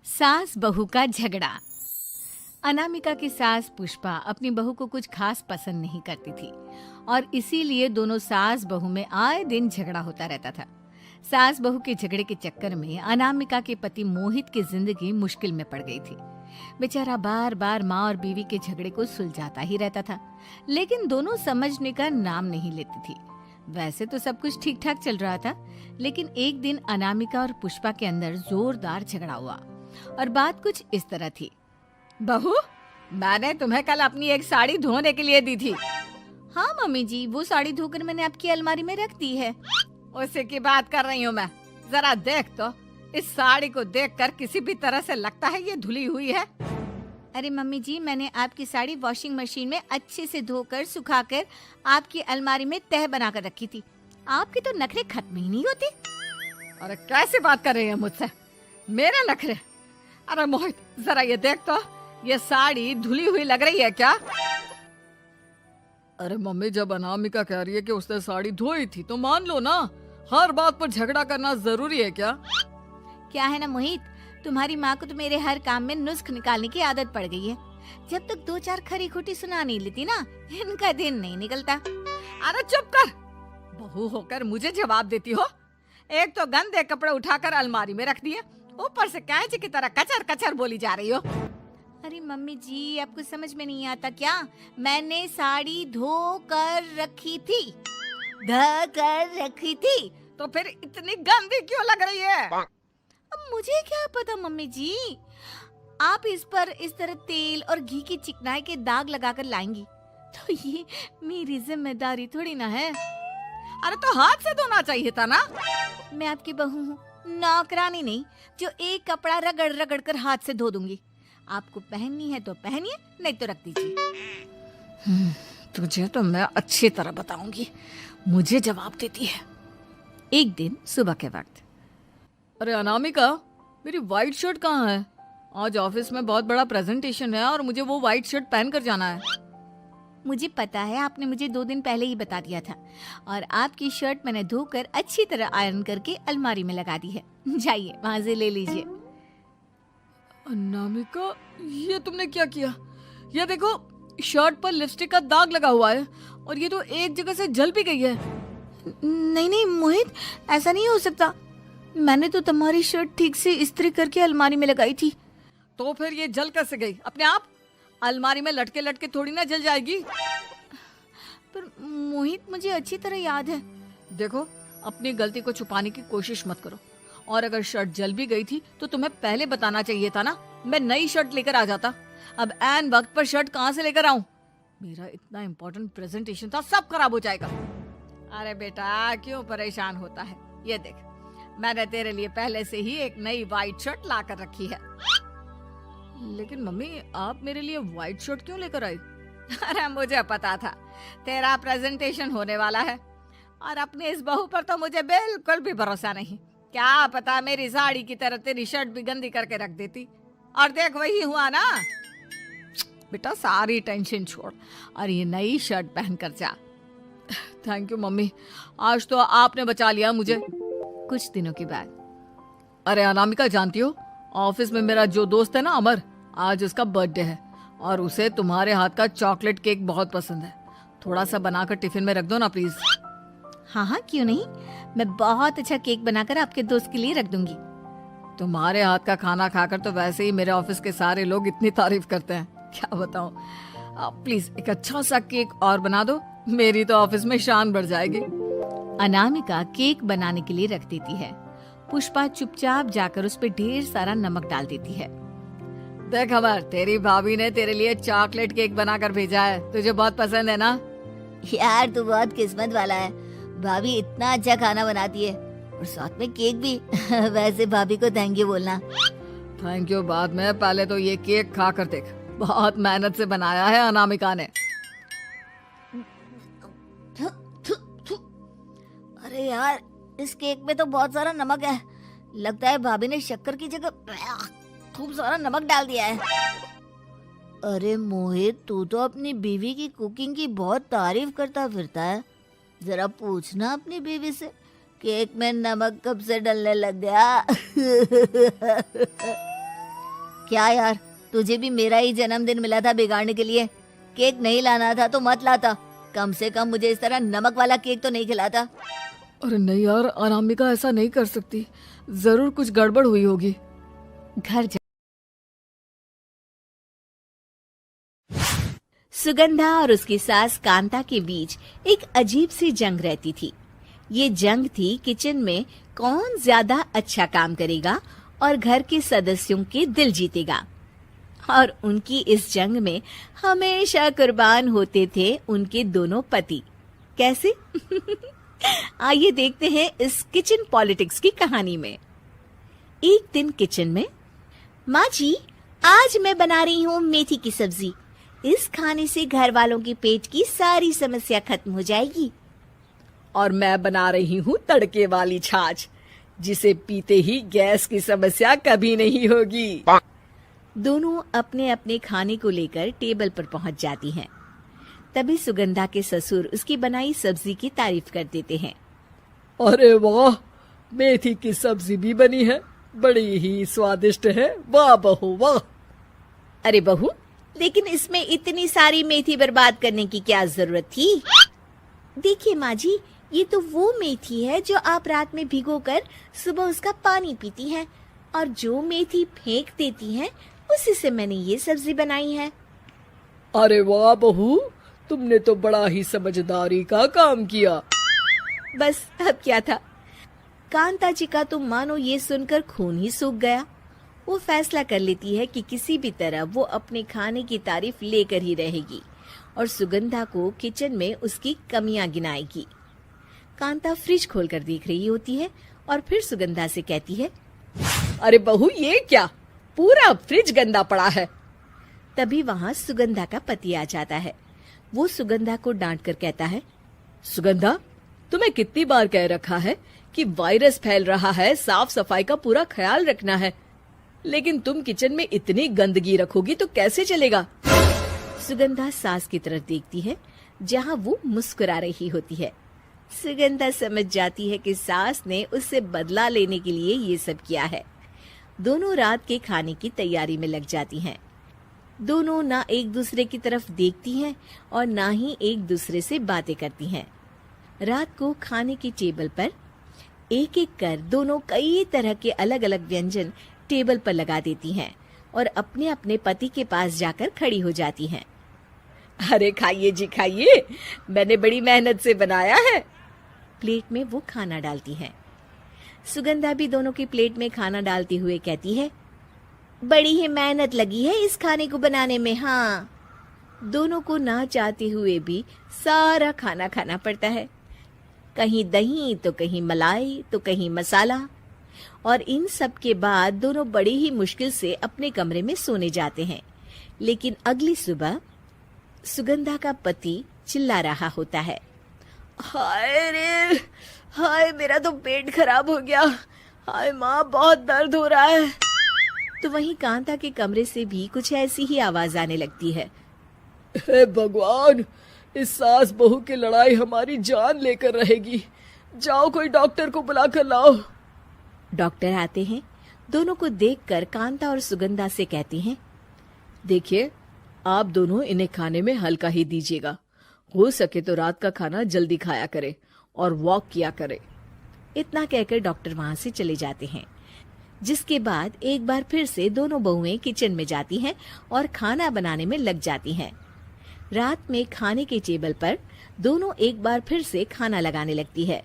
सास बहू का झगड़ा। अनामिका की सास पुष्पा अपनी बहू को कुछ खास पसंद नहीं करती थी और इसीलिए दोनों सास बहू में आए दिन झगड़ा होता रहता था। सास बहू के झगड़े के चक्कर में अनामिका के पति मोहित की जिंदगी मुश्किल में पड़ गई थी। बेचारा बार बार माँ और बीवी के झगड़े को सुलझाता ही रहता था, लेकिन दोनों समझने का नाम नहीं लेती थी। वैसे तो सब कुछ ठीक ठाक चल रहा था, लेकिन एक दिन अनामिका और पुष्पा के अंदर जोरदार झगड़ा हुआ और बात कुछ इस तरह थी। बहू, मैंने तुम्हें कल अपनी एक साड़ी धोने के लिए दी थी। हाँ मम्मी जी, वो साड़ी धोकर मैंने आपकी अलमारी में रख दी है। उसी की बात कर रही हूँ मैं। जरा देख तो, इस साड़ी को देखकर किसी भी तरह से लगता है ये धुली हुई है। अरे मम्मी जी, मैंने आपकी साड़ी वॉशिंग मशीन में अच्छे से धोकर सुखाकर आपकी अलमारी में तह बनाकर रखी थी। आपके तो नखरे खत्म ही नहीं होते। अरे कैसे बात कर रही है मुझसे? मेरे नखरे? अरे मोहित, जरा ये देख तो, ये साड़ी धुली हुई लग रही है क्या? अरे मम्मी, जब अनामिका कह रही है कि उसने साड़ी धोई थी तो मान लो ना। हर बात पर झगड़ा करना जरूरी है क्या? क्या है ना मोहित, तुम्हारी माँ को तो मेरे हर काम में नुस्ख निकालने की आदत पड़ गई है। जब तक दो चार खरी खोटी सुना नहीं लेती ना, इनका दिन नहीं निकलता। अरे चुप कर, बहू होकर मुझे जवाब देती हो। एक तो गंदे कपड़े उठाकर अलमारी में रख दिए, ऊपर से कैंची की तरह कचर कचर बोली जा रही हो। अरे मम्मी जी, आपको समझ में नहीं आता क्या? मैंने साड़ी धो कर रखी थी। तो फिर इतनी गंदी क्यों लग रही है? अब मुझे क्या पता मम्मी जी, आप इस पर इस तरह तेल और घी की चिकनाई के दाग लगाकर लाएंगी तो ये मेरी जिम्मेदारी थोड़ी ना है। अरे तो हाथ से धोना चाहिए था ना। मैं आपकी बहू हूँ, नौकरानी नहीं जो एक कपड़ा रगड़ रगड़ कर हाथ से धो दूंगी। आपको पहननी है तो पहनिए, नहीं तो रख दीजिए। तुझे तो मैं अच्छी तरह बताऊंगी, मुझे जवाब देती है। एक दिन सुबह के वक्त, अरे अनामिका, मेरी व्हाइट शर्ट कहाँ है? आज ऑफिस में बहुत बड़ा प्रेजेंटेशन है और मुझे वो व्हाइट शर्ट पहन कर जाना है। मुझे पता है, आपने मुझे 2 दिन पहले ही बता दिया था और आपकी शर्ट मैंने धोकर अच्छी तरह आयरन करके अलमारी में लगा दी है। जाइए वहां से ले लीजिए। अनामिका, ये तुमने क्या किया? ये देखो, शर्ट पर लिपस्टिक का दाग लगा हुआ है और ये तो एक जगह से जल भी गई है। नहीं नहीं मोहित, ऐसा नहीं हो सकता। मैंने तो तुम्हारी शर्ट ठीक से इस्त्री करके अलमारी में लगाई थी। तो फिर ये जल कैसे गई अपने आप? अलमारी में लटके लटके थोड़ी ना जल जाएगी। पर मोहित, मुझे अच्छी तरह याद है। देखो, अपनी गलती को छुपाने की कोशिश मत करो। और अगर शर्ट जल भी गई थी तो तुम्हें पहले बताना चाहिए था ना, मैं नई शर्ट लेकर आ जाता। अब ऐन वक्त पर शर्ट कहाँ से लेकर आऊं? मेरा इतना इम्पोर्टेंट प्रेजेंटेशन था, सब खराब हो जाएगा। अरे बेटा, क्यों परेशान होता है? ये देख, मैंने तेरे लिए पहले से ही एक नई व्हाइट शर्ट ला कर रखी है। लेकिन मम्मी, आप मेरे लिए व्हाइट शर्ट क्यों लेकर आई? अरे मुझे पता था तेरा प्रेजेंटेशन होने वाला है और अपनी इस बहू पर तो मुझे बिल्कुल भी भरोसा नहीं। क्या पता मेरी साड़ी की तरह तेरी शर्ट भी गंदी करके रख देती। और देख, वही हुआ ना। बेटा, सारी टेंशन छोड़ और ये नई शर्ट पहन कर जा। थैंक यू मम्मी, आज तो आपने बचा लिया मुझे। कुछ दिनों के बाद, अरे अनामिका, जानती हो, ऑफिस में मेरा जो दोस्त है ना अमर, आज उसका बर्थडे है और उसे तुम्हारे हाथ का चॉकलेट केक बहुत पसंद है। थोड़ा सा बनाकर टिफिन में रख दो ना प्लीज। हाँ हाँ, क्यों नहीं, मैं बहुत अच्छा केक बनाकर आपके दोस्त के लिए रख दूंगी। तुम्हारे हाथ का खाना खाकर तो वैसे ही मेरे ऑफिस के सारे लोग इतनी तारीफ करते हैं, क्या बताऊं। प्लीज एक अच्छा सा केक और बना दो, मेरी तो ऑफिस में शान बढ़ जाएगी। अनामिका केक बनाने के लिए रख देती है। पुष्पा चुपचाप जाकर उस पे ढेर सारा नमक डाल देती है। देख अमर, तेरी भाभी ने तेरे लिए चॉकलेट केक बनाकर भेजा है, तुझे बहुत पसंद है ना? यार, तू बहुत किस्मत वाला है, भाभी इतना अच्छा खाना बनाती है और साथ में केक भी। वैसे भाभी को थैंक यू बोलना। थैंक यू बाद में, पहले तो ये केक खा कर देख, बहुत मेहनत से बनाया है अनामिका ने। अरे यार, इस केक में तो बहुत सारा नमक है। लगता है भाभी ने शक्कर की जगह खूब सारा नमक डाल दिया है। अरे मोहित, तू तो अपनी बीवी की कुकिंग की बहुत तारीफ करता फिरता है। जरा पूछना अपनी बीवी से, केक में नमक कब से डलने लग गया। क्या यार, तुझे भी मेरा ही जन्मदिन मिला था बिगाड़ने के लिए। केक नहीं लाना था तो मत लाता, कम से कम मुझे इस तरह नमक वाला केक तो नहीं खिलाता। अरे नहीं यार, अनामिका ऐसा नहीं कर सकती, जरूर कुछ गड़बड़ हुई होगी। घर जा सुगंधा और उसकी सास कांता के बीच एक अजीब सी जंग रहती थी। ये जंग थी किचन में कौन ज्यादा अच्छा काम करेगा और घर के सदस्यों के दिल जीतेगा। और उनकी इस जंग में हमेशा कुर्बान होते थे उनके दोनों पति। कैसे? आइए देखते हैं इस किचन पॉलिटिक्स की कहानी में। एक दिन किचन में, माँ जी आज मैं बना रही हूँ मेथी की सब्जी। इस खाने से घर वालों के पेट की सारी समस्या खत्म हो जाएगी। और मैं बना रही हूँ तड़के वाली छाछ, जिसे पीते ही गैस की समस्या कभी नहीं होगी। दोनों अपने अपने खाने को लेकर टेबल पर पहुंच जाती हैं। तभी सुगंधा के ससुर उसकी बनाई सब्जी की तारीफ कर देते हैं। अरे वाह, मेथी की सब्जी भी बनी है, बड़ी ही स्वादिष्ट है। वाह बहू वाह। अरे बहू, लेकिन इसमें इतनी सारी मेथी बर्बाद करने की क्या जरूरत थी? देखिए माँ जी, ये तो वो मेथी है जो आप रात में भिगोकर सुबह उसका पानी पीती हैं, और जो मेथी फेंक देती हैं उसी से मैंने ये सब्जी बनाई है। अरे वाह बहू, तुमने तो बड़ा ही समझदारी का काम किया। बस अब क्या था, कांता जी का तो मानो ये सुनकर खून ही सूख गया। वो फैसला कर लेती है कि किसी भी तरह वो अपने खाने की तारीफ लेकर ही रहेगी और सुगंधा को किचन में उसकी कमियां गिनाएगी। कांता फ्रिज खोलकर देख रही होती है और फिर सुगंधा से कहती है, अरे बहू ये क्या, पूरा फ्रिज गंदा पड़ा है। तभी वहाँ सुगंधा का पति आ जाता है। वो सुगंधा को डांट कर कहता है, सुगंधा, तुम्हें कितनी बार कह रखा है कि वायरस फैल रहा है, साफ सफाई का पूरा ख्याल रखना है, लेकिन तुम किचन में इतनी गंदगी रखोगी तो कैसे चलेगा। सुगंधा सास की तरफ देखती है जहाँ वो मुस्कुरा रही होती है। सुगंधा समझ जाती है कि सास ने उससे बदला लेने के लिए ये सब किया है। दोनों रात के खाने की तैयारी में लग जाती हैं। दोनों ना एक दूसरे की तरफ देखती हैं और ना ही एक दूसरे से बातें करती हैं। रात को खाने की टेबल पर एक एक कर दोनों कई तरह के अलग अलग व्यंजन टेबल पर लगा देती हैं और अपने अपने पति के पास जाकर खड़ी हो जाती हैं। अरे खाइए जी खाइए, मैंने बड़ी मेहनत से बनाया है। प्लेट में वो खाना डालती हैं। सुगंधा भी दोनों की प्लेट में खाना डालते हुए कहती है, बड़ी ही मेहनत लगी है इस खाने को बनाने में। हाँ, दोनों को ना चाहते हुए भी सारा खाना खाना पड़ता है। कहीं दही तो कहीं मलाई तो कहीं मसाला। और इन सब के बाद दोनों बड़ी ही मुश्किल से अपने कमरे में सोने जाते हैं। लेकिन अगली सुबह सुगंधा का पति चिल्ला रहा होता है, हाय रे हाय, मेरा तो पेट खराब हो गया। हाय माँ, बहुत दर्द हो रहा है। तो वहीं कांता के कमरे से भी कुछ ऐसी ही आवाज आने लगती है। हे भगवान, इस सास बहू की लड़ाई हमारी जान लेकर रहेगी। जाओ कोई डॉक्टर को बुला कर लाओ। डॉक्टर आते हैं। दोनों को देखकर कांता और सुगंधा से कहते हैं, देखिए, आप दोनों इन्हें खाने में हल्का ही दीजिएगा। हो सके तो रात का खाना जल्दी खाया करे और वॉक किया करे। इतना कहकर डॉक्टर वहां से चले जाते हैं। जिसके बाद एक बार फिर से दोनों बहुएं किचन में जाती हैं और खाना बनाने में लग जाती हैं। रात में खाने के टेबल पर दोनों एक बार फिर से खाना लगाने लगती है।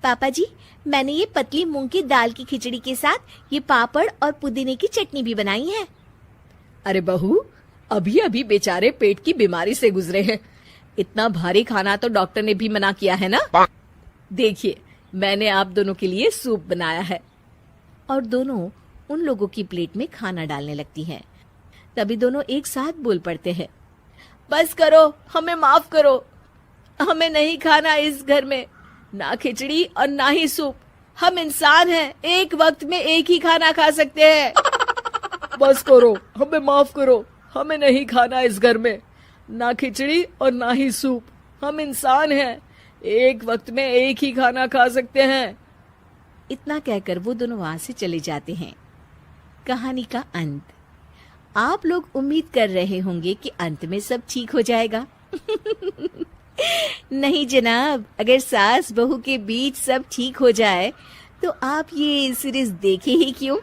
पापा जी, मैंने ये पतली मूंग की दाल की खिचड़ी के साथ ये पापड़ और पुदीने की चटनी भी बनाई है। अरे बहू, अभी अभी बेचारे पेट की बीमारी से गुजरे हैं। इतना भारी खाना तो डॉक्टर ने भी मना किया है ना। देखिए, मैंने आप दोनों के लिए सूप बनाया है। और दोनों उन लोगों की प्लेट में खाना डालने लगती हैं। तभी दोनों एक साथ बोल पड़ते हैं, बस करो, हमें माफ करो। हमें नहीं खाना इस घर में, ना खिचड़ी और ना ही सूप। हम इंसान हैं, एक वक्त में एक ही खाना खा सकते हैं। बस करो, हमें माफ करो। हमें नहीं खाना इस घर में, ना खिचड़ी और ना ही सूप। हम इंसान हैं, एक वक्त में एक ही खाना खा सकते हैं। इतना कहकर वो दोनों वहां से चले जाते हैं। कहानी का अंत। आप लोग उम्मीद कर रहे होंगे कि अंत में सब ठीक हो जाएगा। नहीं जनाब, अगर सास बहू के बीच सब ठीक हो जाए तो आप ये सीरीज देखे ही क्यों?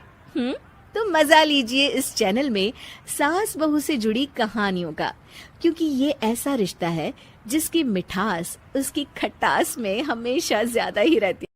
तो मजा लीजिए इस चैनल में सास बहू से जुड़ी कहानियों का, क्योंकि ये ऐसा रिश्ता है जिसकी मिठास उसकी खटास में हमेशा ज्यादा ही रहती है।